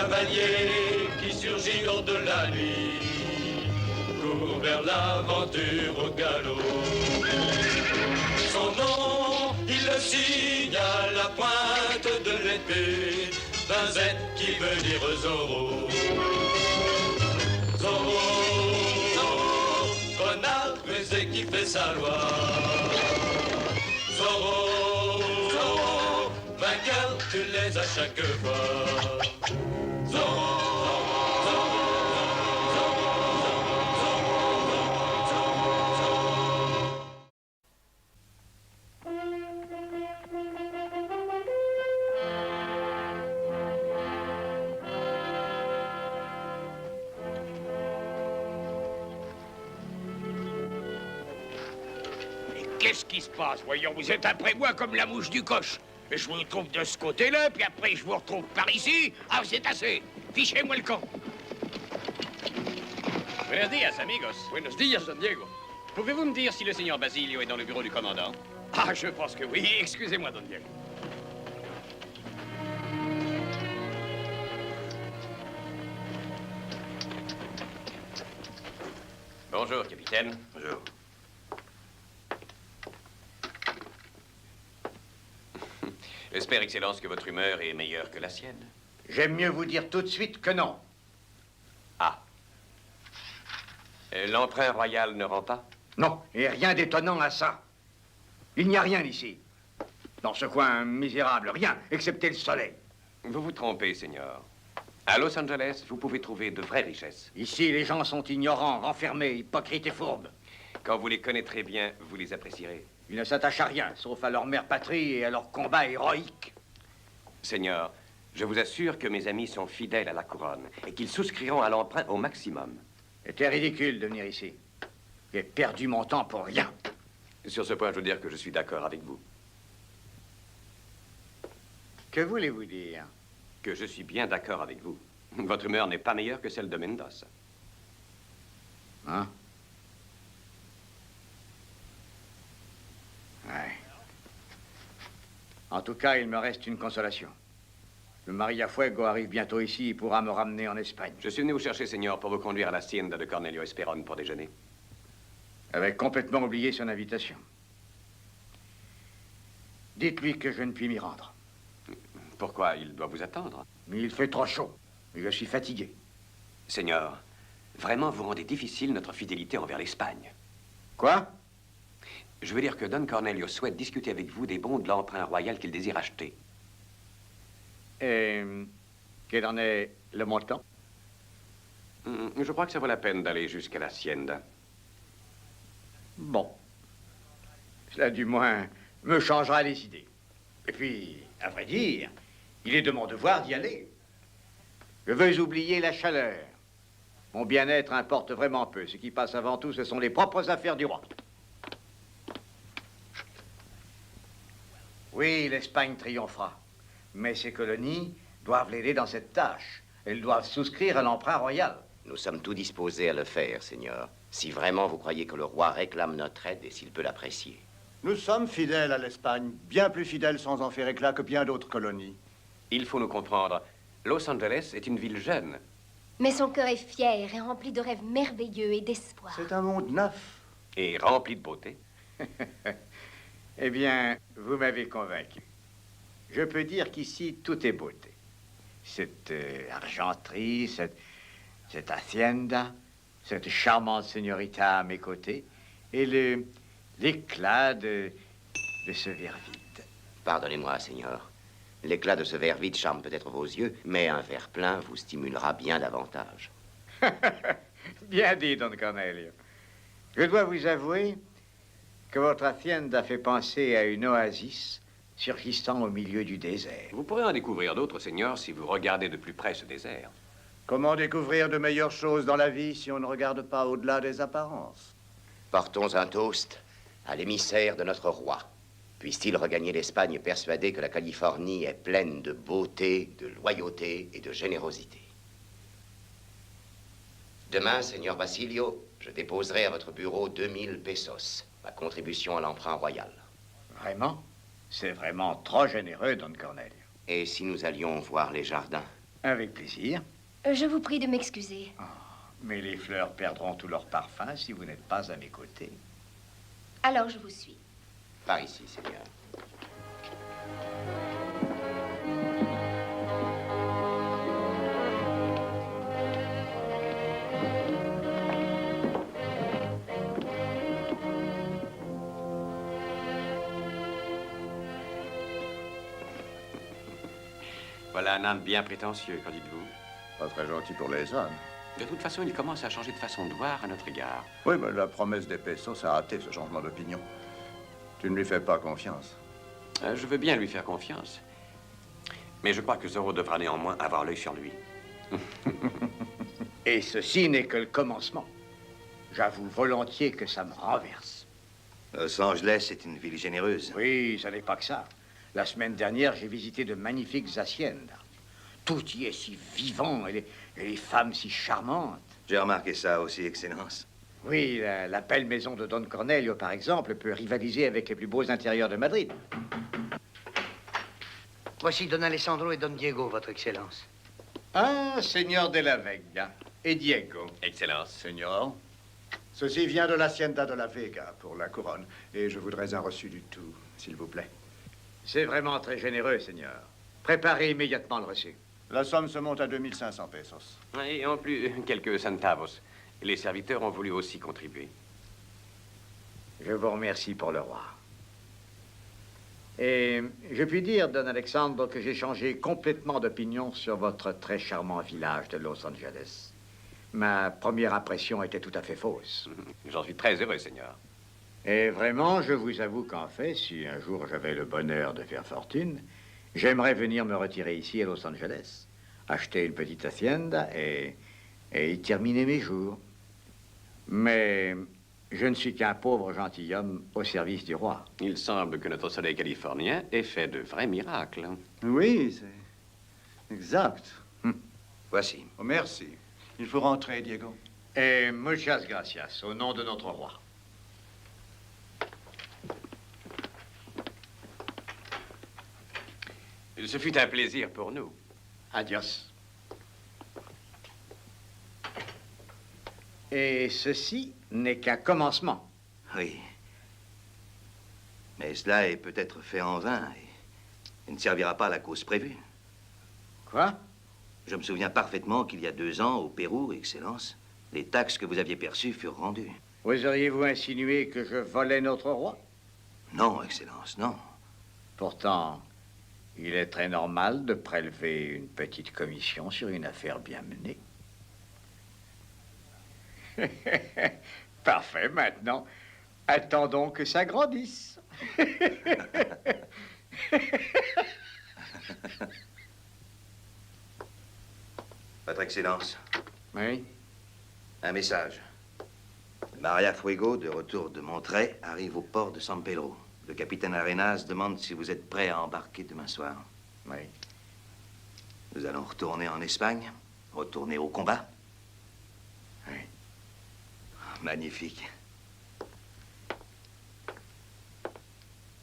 cavalier qui surgit hors de la nuit, court vers l'aventure au galop. Son nom, il le signe à la pointe de l'épée, d'un Z qui veut dire Zorro. Zorro, Zorro, renard rusé qui fait sa loi. Zorro, Zorro, vainqueur, tu l'es à chaque fois. Zorro. Qu'est-ce qui se passe? Voyons, vous êtes après moi comme la mouche du coche. Je vous trouve de ce côté-là, puis après je vous retrouve par ici. Ah, c'est assez. Fichez-moi le camp. Buenos días, amigos. Buenos días, Don Diego. Pouvez-vous me dire si le Seigneur Basilio est dans le bureau du commandant? Ah, je pense que oui. Excusez-moi, Don Diego. Bonjour, capitaine. Bonjour. J'espère, Excellence, que votre humeur est meilleure que la sienne. J'aime mieux vous dire tout de suite que non. Ah. L'emprunt royal ne rend pas? Non, et rien d'étonnant à ça. Il n'y a rien ici. Dans ce coin misérable, rien, excepté le soleil. Vous vous trompez, Seigneur. À Los Angeles, vous pouvez trouver de vraies richesses. Ici, les gens sont ignorants, renfermés, hypocrites et fourbes. Quand vous les connaîtrez bien, vous les apprécierez. Ils ne s'attachent à rien, sauf à leur mère patrie et à leur combat héroïque. Seigneur, je vous assure que mes amis sont fidèles à la couronne et qu'ils souscriront à l'emprunt au maximum. C'était ridicule de venir ici. J'ai perdu mon temps pour rien. Sur ce point, je veux dire que je suis d'accord avec vous. Que voulez-vous dire? Que je suis bien d'accord avec vous. Votre humeur n'est pas meilleure que celle de Mendoza. Hein? Ouais. En tout cas, il me reste une consolation. Le Maria Fuego arrive bientôt ici et pourra me ramener en Espagne. Je suis venu vous chercher, Seigneur, pour vous conduire à la hacienda de Cornelio Esperon pour déjeuner. Avait complètement oublié son invitation. Dites-lui que je ne puis m'y rendre. Pourquoi il doit vous attendre? Mais il fait trop chaud et je suis fatigué. Seigneur, vraiment vous rendez difficile notre fidélité envers l'Espagne. Quoi? Je veux dire que Don Cornelio souhaite discuter avec vous des bons de l'emprunt royal qu'il désire acheter. Et quel en est le montant? Je crois que ça vaut la peine d'aller jusqu'à la hacienda. Bon. Cela, du moins, me changera les idées. Et puis, à vrai dire, il est de mon devoir d'y aller. Je veux oublier la chaleur. Mon bien-être importe vraiment peu. Ce qui passe avant tout, ce sont les propres affaires du roi. Oui, l'Espagne triomphera. Mais ses colonies doivent l'aider dans cette tâche. Elles doivent souscrire à l'emprunt royal. Nous sommes tout disposés à le faire, Seigneur. Si vraiment vous croyez que le roi réclame notre aide et s'il peut l'apprécier. Nous sommes fidèles à l'Espagne, bien plus fidèles sans en faire éclat que bien d'autres colonies. Il faut nous comprendre. Los Angeles est une ville jeune. Mais son cœur est fier et rempli de rêves merveilleux et d'espoir. C'est un monde neuf. Et rempli de beauté. Eh bien, vous m'avez convaincu. Je peux dire qu'ici, tout est beauté. Cette argenterie, cette hacienda, cette charmante señorita à mes côtés, et l'éclat de ce verre vide. Pardonnez-moi, Seigneur. L'éclat de ce verre vide charme peut-être vos yeux, mais un verre plein vous stimulera bien davantage. Bien dit, Don Cornelio. Je dois vous avouer que votre hacienda fait penser à une oasis surgissant au milieu du désert. Vous pourrez en découvrir d'autres, Seigneur, si vous regardez de plus près ce désert. Comment découvrir de meilleures choses dans la vie si on ne regarde pas au-delà des apparences? Portons un toast à l'émissaire de notre roi. Puisse-t-il regagner l'Espagne persuadé que la Californie est pleine de beauté, de loyauté et de générosité. Demain, Seigneur Basilio, je déposerai à votre bureau 2000 pesos, ma contribution à l'emprunt royal. Vraiment? C'est vraiment trop généreux, Don Cornelio. Et si nous allions voir les jardins? Avec plaisir. Je vous prie de m'excuser. Mais les fleurs perdront tout leur parfum si vous n'êtes pas à mes côtés. Alors je vous suis. Par ici, Seigneur. Voilà un âne bien prétentieux, qu'en dites-vous? Pas très gentil pour les ânes. De toute façon, il commence à changer de façon de voir à notre égard. Oui, mais la promesse des pesos a hâté ce changement d'opinion. Tu ne lui fais pas confiance. Je veux bien lui faire confiance. Mais je crois que Zorro devra néanmoins avoir l'œil sur lui. Et ceci n'est que le commencement. J'avoue volontiers que ça me renverse. Los Angeles est une ville généreuse. Oui, ça n'est pas que ça. La semaine dernière, j'ai visité de magnifiques haciendas. Tout y est si vivant et les femmes si charmantes. J'ai remarqué ça aussi, Excellence. Oui, la belle maison de Don Cornelio, par exemple, peut rivaliser avec les plus beaux intérieurs de Madrid. Voici Don Alessandro et Don Diego, Votre Excellence. Ah, Seigneur de la Vega et Diego. Excellence. Seigneur, ceci vient de l'Hacienda de la Vega pour la couronne. Et je voudrais un reçu du tout, s'il vous plaît. C'est vraiment très généreux, Seigneur. Préparez immédiatement le reçu. La somme se monte à 2500 pesos. Et en plus, quelques centavos. Les serviteurs ont voulu aussi contribuer. Je vous remercie pour le roi. Et je puis dire, Don Alexandre, que j'ai changé complètement d'opinion sur votre très charmant village de Los Angeles. Ma première impression était tout à fait fausse. J'en suis très heureux, Seigneur. Et vraiment, je vous avoue qu'en fait, si un jour j'avais le bonheur de faire fortune, j'aimerais venir me retirer ici à Los Angeles, acheter une petite hacienda et y terminer mes jours. Mais je ne suis qu'un pauvre gentilhomme au service du roi. Il semble que notre soleil californien ait fait de vrais miracles. Oui, c'est exact. Voici. Oh, merci. Il faut rentrer, Diego. Et muchas gracias, au nom de notre roi. Ce fut un plaisir pour nous. Adios. Et ceci n'est qu'un commencement. Oui. Mais cela est peut-être fait en vain et ne servira pas à la cause prévue. Quoi? Je me souviens parfaitement qu'il y a 2 ans, au Pérou, Excellence, les taxes que vous aviez perçues furent rendues. Oseriez-vous insinuer que je volais notre roi? Non, Excellence, non. Pourtant, il est très normal de prélever une petite commission sur une affaire bien menée. Parfait, maintenant. Attendons que ça grandisse. Votre Excellence, Oui? un message. Maria Fuego, de retour de Monterrey, arrive au port de San Pedro. Le capitaine Arenas demande si vous êtes prêt à embarquer demain soir. Oui. Nous allons retourner en Espagne, retourner au combat. Oui. Magnifique.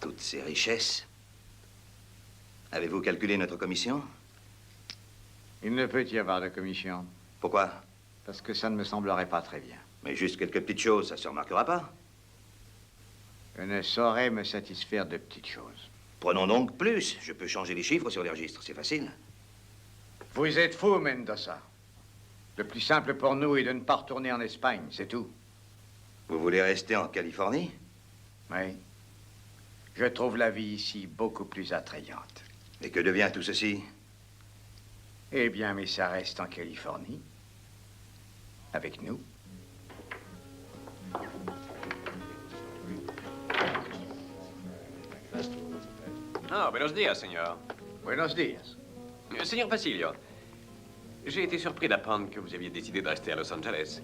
Toutes ces richesses. Avez-vous calculé notre commission? Il ne peut y avoir de commission, Pourquoi? parce que ça ne me semblerait pas très bien. Mais juste quelques petites choses, ça se remarquera pas. Je ne saurais me satisfaire de petites choses. Prenons donc plus. Je peux changer les chiffres sur les registres, c'est facile. Vous êtes fou, Mendoza. Le plus simple pour nous est de ne pas retourner en Espagne, c'est tout. Vous voulez rester en Californie? Oui. Je trouve la vie ici beaucoup plus attrayante. Et que devient tout ceci? Eh bien, mais ça reste en Californie. Avec nous. Ah, buenos días, señor. Buenos días. Señor Basilio, j'ai été surpris d'apprendre que vous aviez décidé de rester à Los Angeles.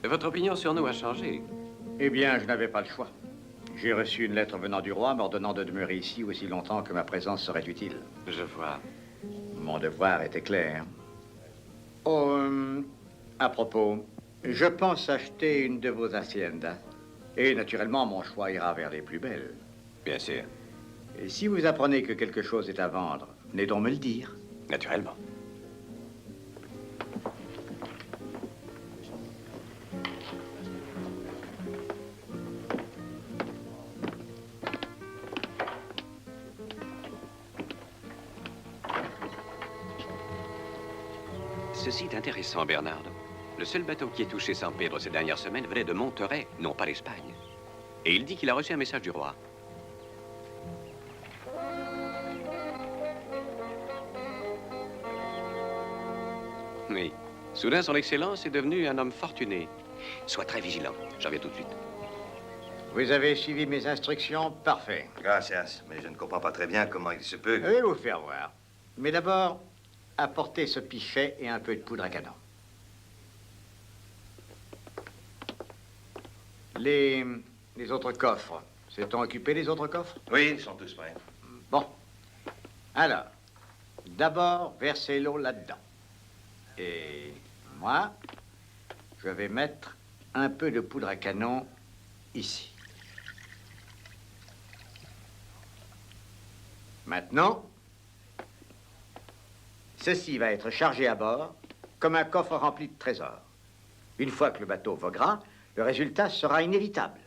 Votre opinion sur nous a changé. Eh bien, je n'avais pas le choix. J'ai reçu une lettre venant du roi m'ordonnant de demeurer ici aussi longtemps que ma présence serait utile. Je vois. Mon devoir était clair. Oh, à propos, je pense acheter une de vos haciendas. Et naturellement, mon choix ira vers les plus belles. Bien sûr. Et si vous apprenez que quelque chose est à vendre, venez donc me le dire. Naturellement. Ceci est intéressant, Bernard. Le seul bateau qui ait touché San Pedro ces dernières semaines venait de Monterrey, non pas l'Espagne. Et il dit qu'il a reçu un message du roi. Oui. Soudain, son Excellence est devenu un homme fortuné. Sois très vigilant. J'en reviens tout de suite. Vous avez suivi mes instructions, parfait. Gracias, mais je ne comprends pas très bien comment il se peut. Je vais vous faire voir. Mais d'abord, apportez ce pichet et un peu de poudre à canon. Les autres coffres. S'est-on occupé des autres coffres? Oui, ils sont tous prêts. Bon. Alors, d'abord, versez l'eau là-dedans. Et moi, je vais mettre un peu de poudre à canon ici. Maintenant, ceci va être chargé à bord comme un coffre rempli de trésors. Une fois que le bateau voguera, le résultat sera inévitable.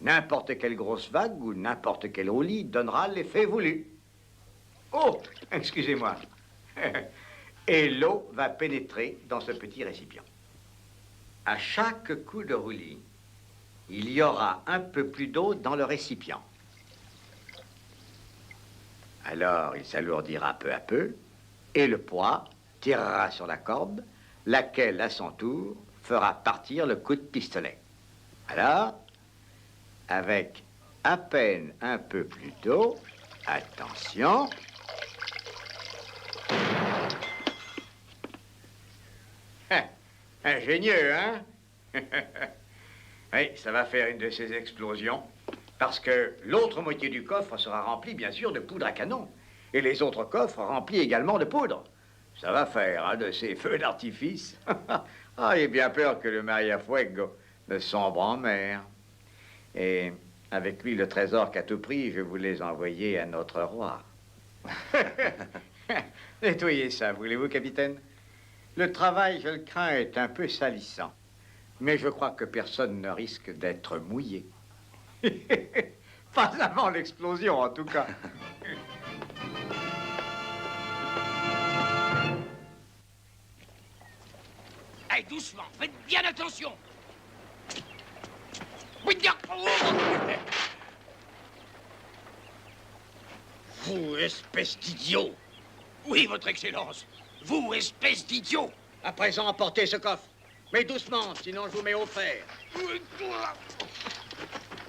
N'importe quelle grosse vague ou n'importe quel roulis donnera l'effet voulu. Oh, excusez-moi. Et l'eau va pénétrer dans ce petit récipient. À chaque coup de roulis, il y aura un peu plus d'eau dans le récipient. Alors, il s'alourdira peu à peu, et le poids tirera sur la corde, laquelle, à son tour, fera partir le coup de pistolet. Alors, avec à peine un peu plus d'eau, attention. Ingénieux, hein? Oui, ça va faire une de ces explosions. Parce que l'autre moitié du coffre sera remplie, bien sûr, de poudre à canon. Et les autres coffres remplis également de poudre. Ça va faire un de ces feux d'artifice. Ah, j'ai bien peur que le Maria Fuego ne sombre en mer. Et avec lui, le trésor qu'à tout prix, je voulais envoyer à notre roi. Nettoyez ça, voulez-vous, capitaine? Le travail, je le crains, est un peu salissant. Mais je crois que personne ne risque d'être mouillé. Pas avant l'explosion, en tout cas. Allez, doucement, faites bien attention. Vous, espèce d'idiot. Oui, votre Excellence. Vous, espèce d'idiot. À présent, emportez ce coffre. Mais doucement, sinon je vous mets au fer.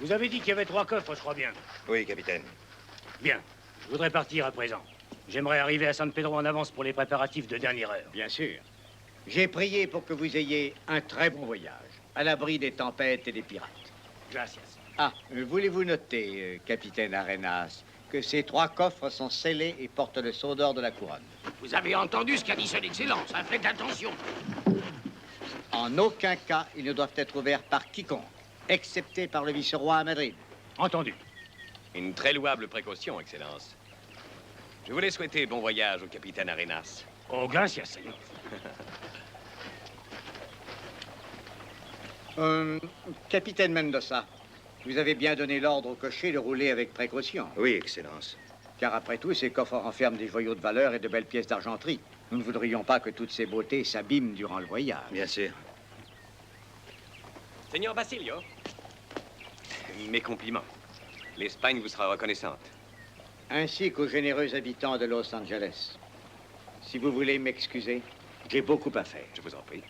Vous avez dit qu'il y avait 3 coffres, je crois bien. Oui, capitaine. Bien. Je voudrais partir à présent. J'aimerais arriver à San Pedro en avance pour les préparatifs de dernière heure. Bien sûr. J'ai prié pour que vous ayez un très bon voyage, à l'abri des tempêtes et des pirates. Gracias. Ah, voulez-vous noter, capitaine Arenas, que ces 3 coffres sont scellés et portent le sceau d'or de la couronne. Vous avez entendu ce qu'a dit son Excellence, hein? Faites attention. En aucun cas, ils ne doivent être ouverts par quiconque, excepté par le vice-roi à Madrid. Entendu. Une très louable précaution, Excellence. Je voulais souhaiter bon voyage au capitaine Arenas. Oh, gracias, señor. Capitaine Mendoza, vous avez bien donné l'ordre au cocher de rouler avec précaution. Oui, Excellence. Car après tout, ces coffres renferment des joyaux de valeur et de belles pièces d'argenterie. Nous ne voudrions pas que toutes ces beautés s'abîment durant le voyage. Bien sûr. Seigneur Basilio, mes compliments. L'Espagne vous sera reconnaissante. Ainsi qu'aux généreux habitants de Los Angeles. Si vous voulez m'excuser, j'ai beaucoup à faire. Je vous en prie.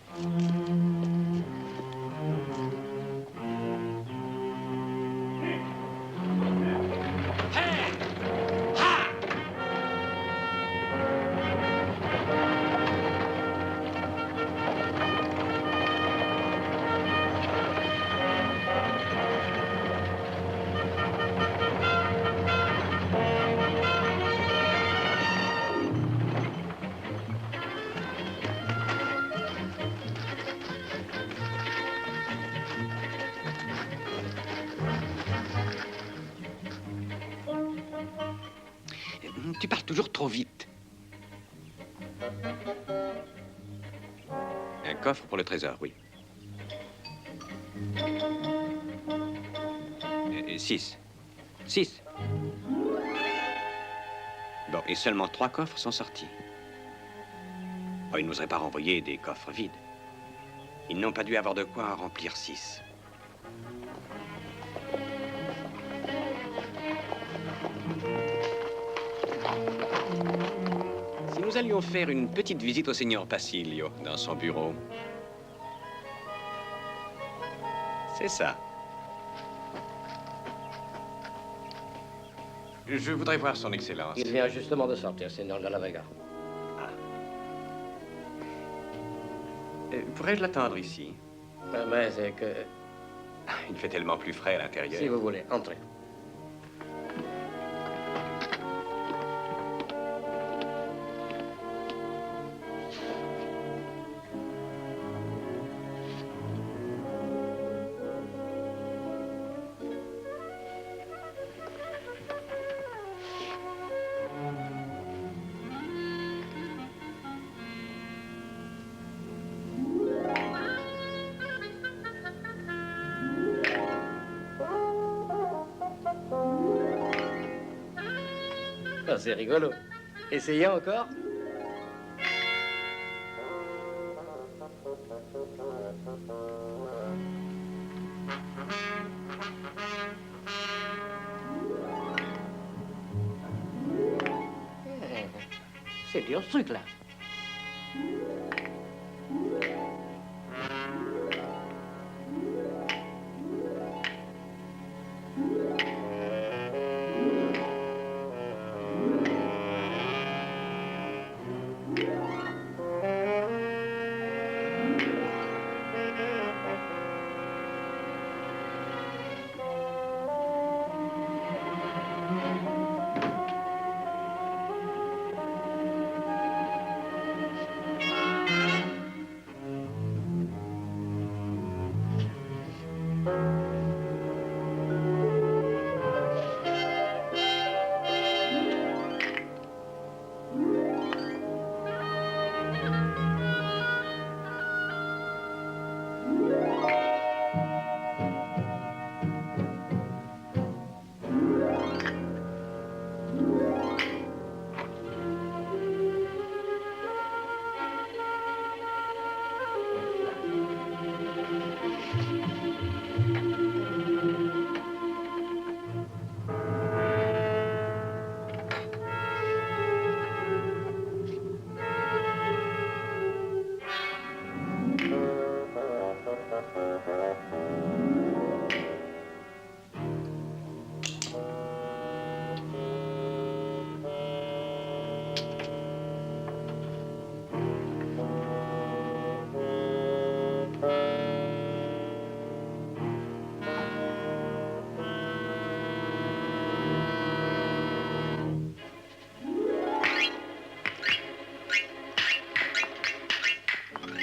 Tu parles toujours trop vite. Un coffre pour le trésor, oui. 6. 6. Bon, et seulement 3 coffres sont sortis. Oh, ils n'oseraient pas renvoyer des coffres vides. Ils n'ont pas dû avoir de quoi en remplir 6. Si nous allions faire une petite visite au Seigneur Passilio dans son bureau. C'est ça. Je voudrais voir son Excellence. Il vient justement de sortir, Seigneur de la Vega. Pourrais-je l'attendre ici? Mais c'est que... Il fait tellement plus frais à l'intérieur. Si vous voulez, entrez. Ah, c'est rigolo. Essayez encore. C'est dur ce truc-là.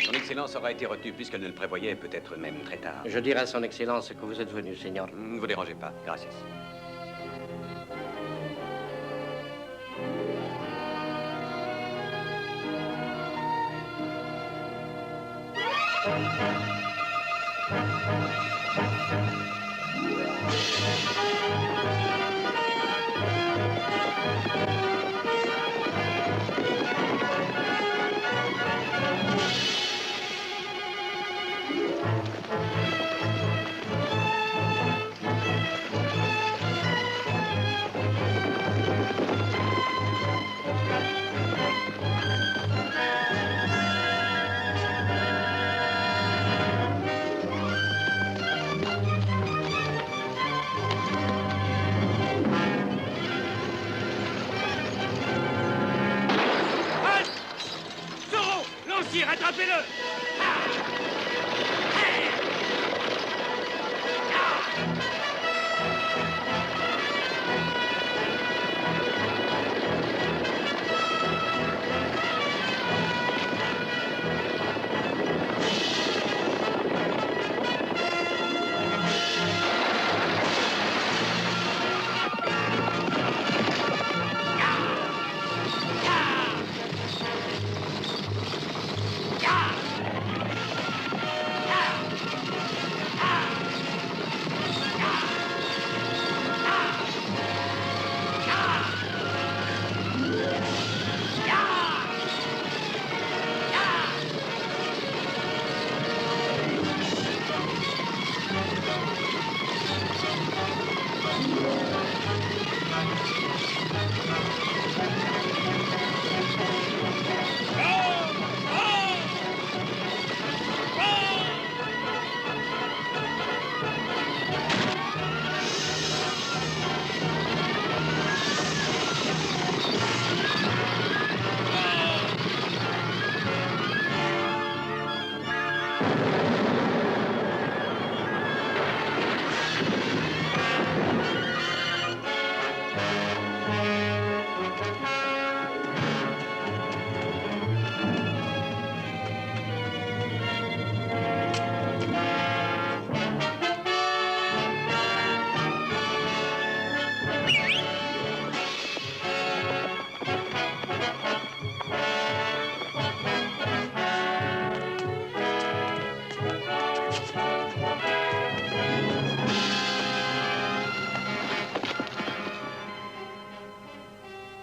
Son Excellence aura été retenue plus qu'elle ne le prévoyait, peut-être même très tard. Je dirai à son Excellence que vous êtes venu, Seigneur. Ne vous dérangez pas, gracias. Rattrapez-le!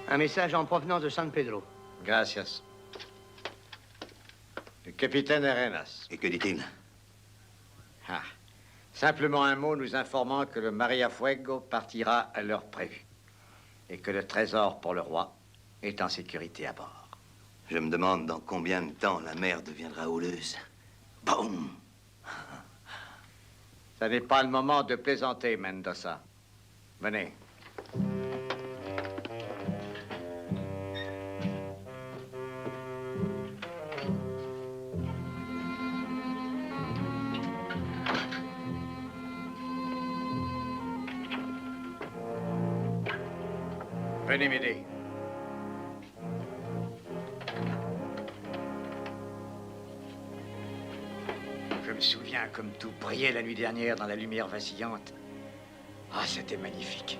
Un message en provenance de San Pedro. Gracias. Le capitaine Arenas. Et que dit-il? Ah. Simplement un mot nous informant que le Maria Fuego partira à l'heure prévue et que le trésor pour le roi est en sécurité à bord. Je me demande dans combien de temps la mer deviendra houleuse. Boum! Ce n'est pas le moment de plaisanter, Mendoza. Venez. Venez m'aider. Je me souviens comme tout brillait la nuit dernière dans la lumière vacillante. Ah, c'était magnifique.